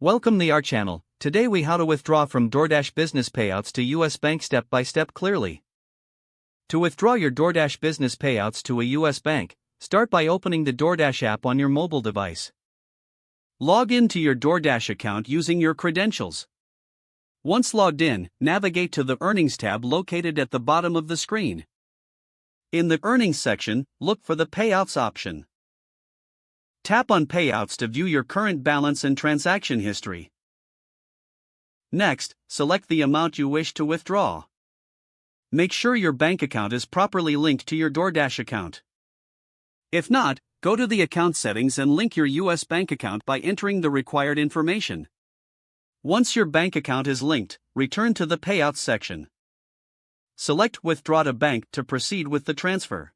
Welcome to our channel. Today we how to withdraw from DoorDash business payouts to US bank step by step clearly. To withdraw your DoorDash business payouts to a US bank, start by opening the DoorDash app on your mobile device. Log in to your DoorDash account using your credentials. Once logged in, navigate to the Earnings tab located at the bottom of the screen. In the Earnings section, look for the Payouts option. Tap on Payouts to view your current balance and transaction history. Next, select the amount you wish to withdraw. Make sure your bank account is properly linked to your DoorDash account. If not, go to the account settings and link your US bank account by entering the required information. Once your bank account is linked, return to the Payouts section. Select Withdraw to Bank to proceed with the transfer.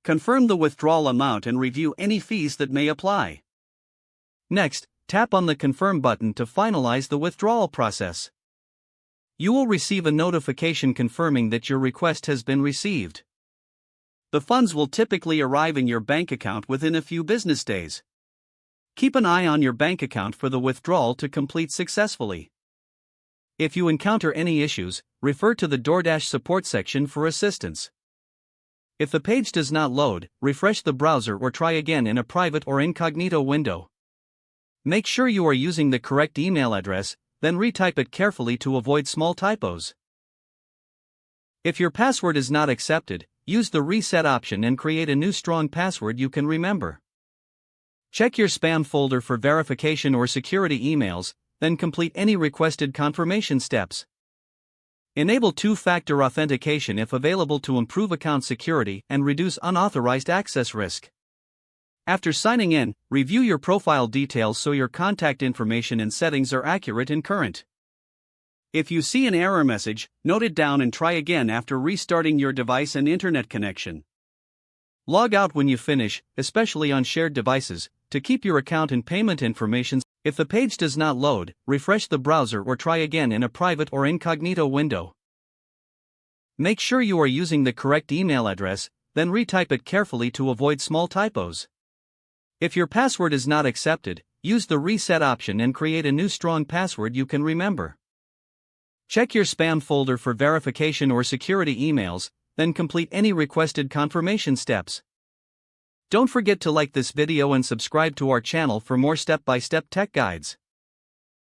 Confirm the withdrawal amount and review any fees that may apply. Next, tap on the Confirm button to finalize the withdrawal process. You will receive a notification confirming that your request has been received. The funds will typically arrive in your bank account within a few business days. Keep an eye on your bank account for the withdrawal to complete successfully. If you encounter any issues, refer to the DoorDash support section for assistance. If the page does not load, refresh the browser or try again in a private or incognito window. Make sure you are using the correct email address, then retype it carefully to avoid small typos. If your password is not accepted, use the reset option and create a new strong password you can remember. Check your spam folder for verification or security emails, then complete any requested confirmation steps. Enable two-factor authentication if available to improve account security and reduce unauthorized access risk. After signing in, review your profile details so your contact information and settings are accurate and current. If you see an error message, note it down and try again after restarting your device and internet connection. Log out when you finish, especially on shared devices, to keep your account and payment information. If the page does not load, refresh the browser or try again in a private or incognito window. Make sure you are using the correct email address, then retype it carefully to avoid small typos. If your password is not accepted, use the reset option and create a new strong password you can remember. Check your spam folder for verification or security emails, then complete any requested confirmation steps. Don't forget to like this video and subscribe to our channel for more step-by-step tech guides.